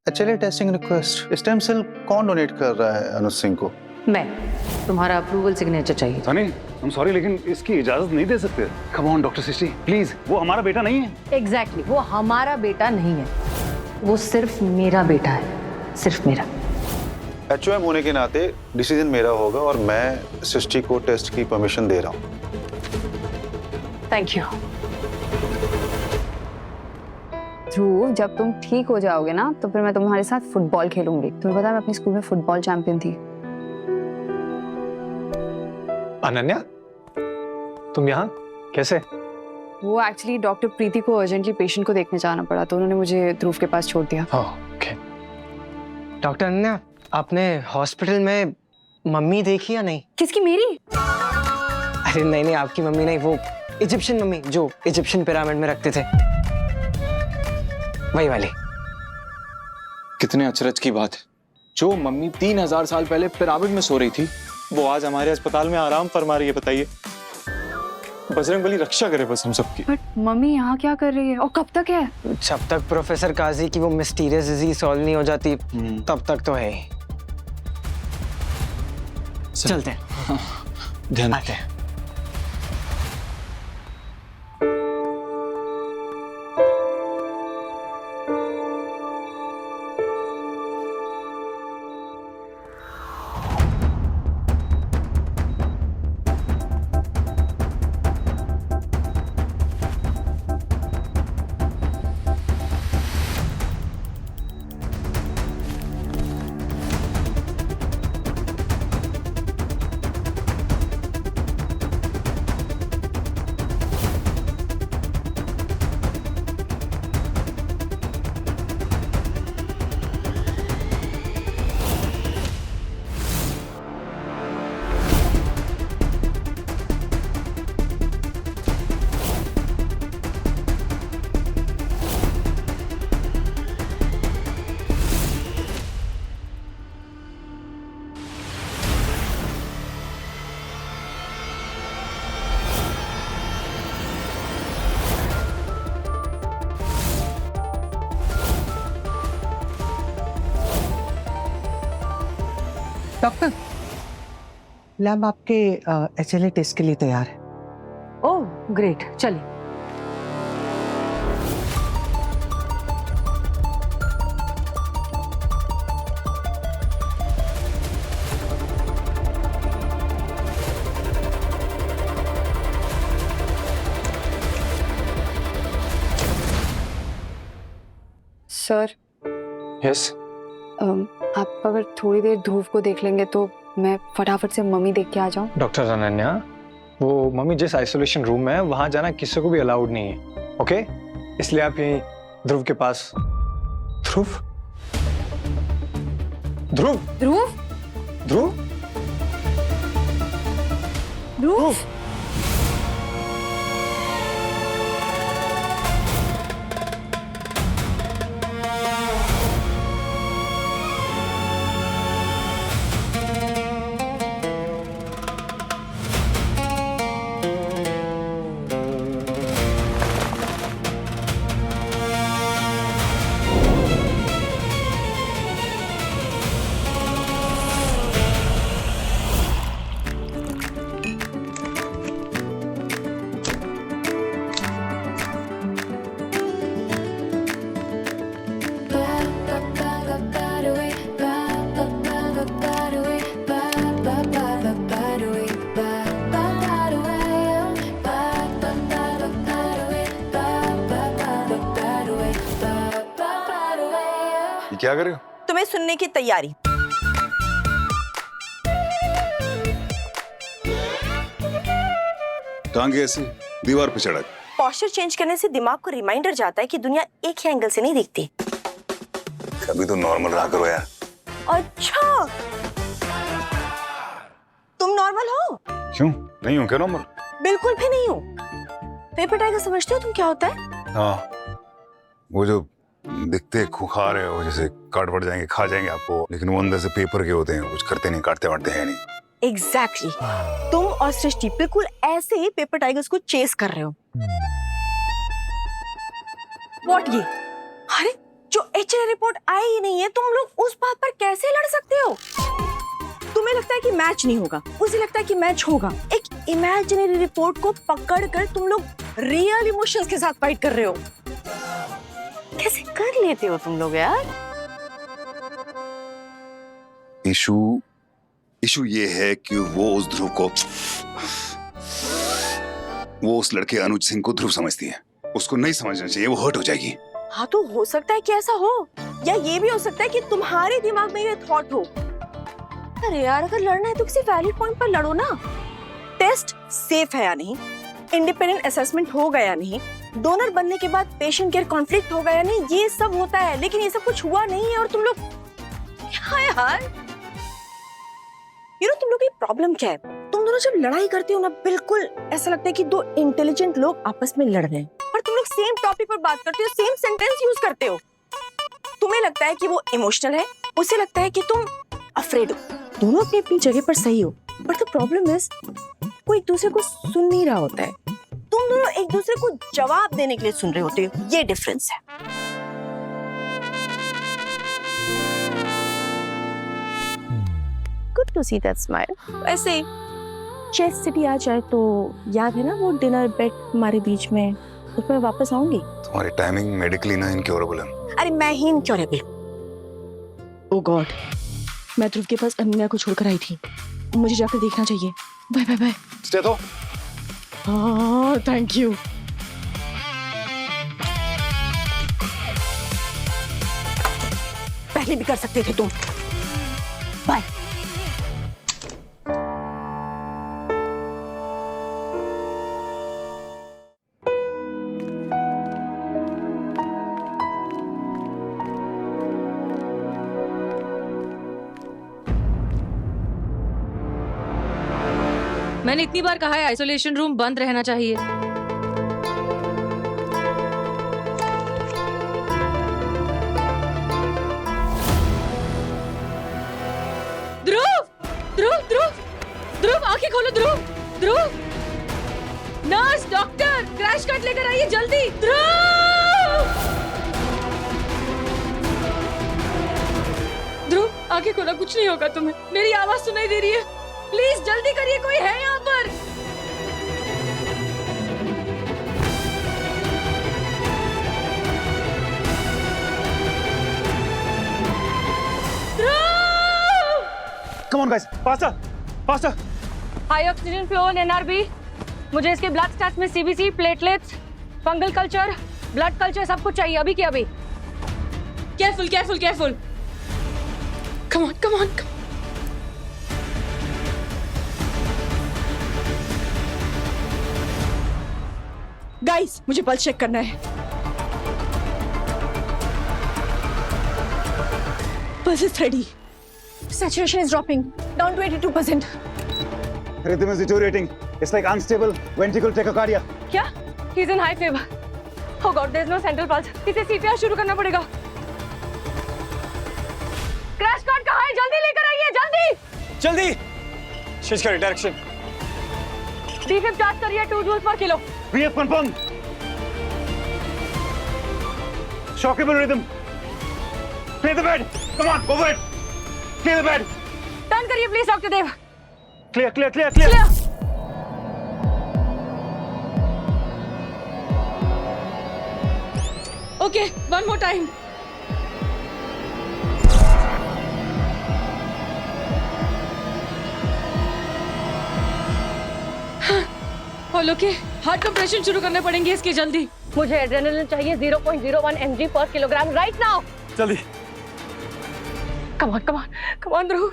चलिए testing request. Stem cell कौन donate कर रहा है अनुज सिंह को? मैं। तुम्हारा अप्रूवल सिग्नेचर चाहिए। सनी, I'm sorry, लेकिन इसकी इजाजत नहीं दे सकते। Come on, doctor Srishti, please. वो हमारा बेटा नहीं है। एग्जैक्टली, वो हमारा बेटा नहीं है, वो सिर्फ मेरा बेटा है, सिर्फ मेरा। HOM होने के नाते डिसीजन मेरा होगा और मैं सृष्टि को टेस्ट की परमिशन दे रहा हूँ। Thank you. ध्रुव, जब तुम ठीक हो जाओगे ना तो फिर मैं तुम्हारे साथ फुटबॉल खेलूंगी। तुम्हें पता है मैं अपने स्कूल में फुटबॉल चैंपियन थी। अनन्या, तुम यहाँ कैसे? वो एक्चुअली डॉक्टर प्रीति को अर्जेंटली पेशेंट को देखने जाना पड़ा तो उन्होंने मुझे ध्रुव के पास छोड़ दिया। ओके। डॉक्टर अनन्या, आपने हॉस्पिटल में मम्मी देखी या नहीं? किसकी? मेरी? अरे नहीं नहीं, आपकी मम्मी नहीं, वो इजिप्शियन मम्मी जो इजिप्शियन पिरामिड में रखते थे, वही वाली। कितने अचरज की बात है, जो मम्मी 3000 साल पहले पिरामिड में सो रही थी वो आज हमारे अस्पताल में आराम फरमा रही है। बताइए, बजरंगबली रक्षा करे बस हम सबकी। बट मम्मी यहाँ क्या कर रही है और कब तक है? जब तक प्रोफेसर काजी की वो मिस्टीरियस डिजीज सॉल्व नहीं हो जाती तब तक तो है ही। चलते हैं, ध्यान आते हैं। डॉक्टर, लैब आपके HLA टेस्ट के लिए तैयार है। ओह ग्रेट, चलिए। Sir, yes. आप अगर थोड़ी देर ध्रुव को देख लेंगे तो मैं फटाफट से मम्मी देख के आ जाऊं। डॉक्टर अनन्या, वो मम्मी जिस आइसोलेशन रूम में है वहां जाना किसी को भी अलाउड नहीं है, ओके? इसलिए आप यहीं ध्रुव के पास। ध्रुव? ध्रुव? ध्रुव? ध्रुव? ध्रुव? क्या कर रहे हो? तुम्हें सुनने की तैयारी। टांगे ऐसी दीवार पे चढ़ा। पोस्चर चेंज करने से दिमाग को रिमाइंडर जाता है कि दुनिया एक ही एंगल से नहीं दिखती। कभी तो नॉर्मल रहा करो यार। अच्छा, तुम नॉर्मल हो? क्यों नहीं हूँ? क्या नॉर्मल? बिल्कुल भी नहीं हूँ। पेपर टाइगर समझते हो तुम क्या होता है? हाँ, वो जो दिखते खुखार है, वो जैसे काट पड़ जाएंगे, खा जाएंगे आपको, लेकिन वो अंदर से पेपर के होते हैं, कुछ करते नहीं, काटते वाटते हैं नहीं। एग्जैक्टली। तुम और सृष्टि बिल्कुल ऐसे ही पेपर टाइगर्स को चेस कर रहे हो। व्हाट ये? अरे जो HLA रिपोर्ट आई ही नहीं है, तुम लोग उस बात पर कैसे लड़ सकते हो? तुम्हें लगता है कि मैच नहीं होगा, उसे लगता है कि मैच होगा। एक इमेजिनरी रिपोर्ट को पकड़कर तुम लोग रियल इमोशंस के साथ फाइट कर रहे हो। कैसे कर लेते हो तुम लोग यार? इशू ये है कि वो उस ध्रुव को, वो उस लड़के अनुज सिंह को ध्रुव समझती है। उसको नहीं समझना चाहिए, वो हर्ट हो जाएगी। हाँ तो हो सकता है कि ऐसा हो, या ये भी हो सकता है कि तुम्हारे दिमाग में ये थॉट हो। अरे यार, अगर लड़ना है तो किसी वैलिड पॉइंट पर लड़ो ना। टेस्ट सेफ है या नहीं, इंडिपेंडेंट असेसमेंट हो गया या नहीं, डोनर बनने के बाद पेशेंट केयर कॉन्फ्लिक्ट हो गया या नहीं, ये सब होता है। लेकिन ये सब कुछ हुआ नहीं है और तुम लोग क्या यार, तुम लोग की प्रॉब्लम क्या है? तुम दोनों जब लड़ाई करते हो ना, बिल्कुल ऐसा लगता है कि दो इंटेलिजेंट लोग आपस में लड़ रहे हैं, पर तुम लोग सेम टॉपिक पर बात करते हो, सेम सेंटेंस यूज करते हो। तुम्हें लगता है कि वो इमोशनल है, उसे लगता है कि तुम अफ्रेड हो। दोनों अपनी अपनी जगह पर सही हो, बट द प्रॉब्लम इज वो एक दूसरे को सुन नहीं रहा होता है। तुम दोनों एक दूसरे को जवाब देने के लिए सुन रहे होते हो, ये डिफरेंस है। Good to see that smile. ऐसे चेस सिटी आ जाए तो याद है ना वो डिनर बेट हमारे बीच में, उसमें वापस आऊंगी। तुम्हारी टाइमिंग मेडिकली ना इनक्योरेबल है। अरे मैं ही इनक्योरेबल? ओह गॉड, मैं ध्रुव के पास अमीना को छोड़कर आई थी, मुझे जाकर देखना चाहिए। Bye bye bye. स्टे तो हाँ थैंक यू। पहले भी कर सकते थे तुम। बाय। मैंने इतनी बार कहा है आइसोलेशन रूम बंद रहना चाहिए। ध्रुव, ध्रुव, ध्रुव, ध्रुव, आंखें खोलो ध्रुव, ध्रुव। नर्स, डॉक्टर, क्रैश कार्ट लेकर आइए जल्दी। ध्रुव, ध्रुव, आंखें खोलो, कुछ नहीं होगा तुम्हें। मेरी आवाज सुनाई दे रही है, प्लीज जल्दी करिए, कोई है यहाँ पर। Come on guys, faster faster. High oxygen flow in NRB. मुझे इसके ब्लड स्टैट्स में CBC, platelets, fungal culture, blood culture सब कुछ चाहिए अभी के अभी। Careful careful careful. Come on come on. Guys, मुझे पल्स चेक करना है। Pulse is 30। Saturation is dropping down to 82%। Rhythm is deteriorating. It's like unstable ventricular tachycardia. क्या? He's in high fever. Oh God, there's no central pulse. इसे CPR शुरू करना पड़ेगा। Crash cart कहाँ है? जल्दी लेकर आइए, जल्दी। जल्दी। शीश करिए डायरेक्शन। D5 चार्ज करिए 2 joules per kilo। We have confirmed. Shockable rhythm. Clear the bed. Come on, go for it. Clear the bed. Turn करिए please doctor Dev. Clear, clear, clear, clear. Clear. Okay, one more time. All okay. Heart compression शुरू करने पड़ेंगे इसके जल्दी। मुझे adrenaline चाहिए 0.01 mg पर kilogram right now. जल्दी। Come on come on come on Dhruv.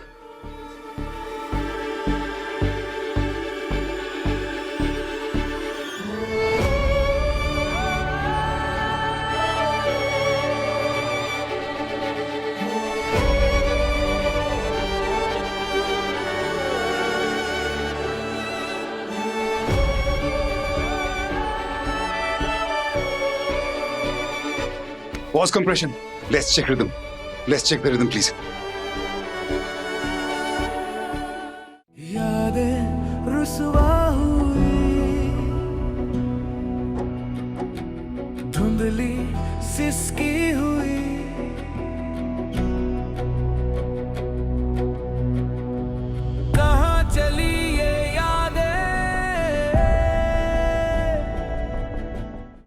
Pause compression. Let's check rhythm. Let's check the rhythm, please. यादें रुसवा हुई, धुंधली सिसकी हुई।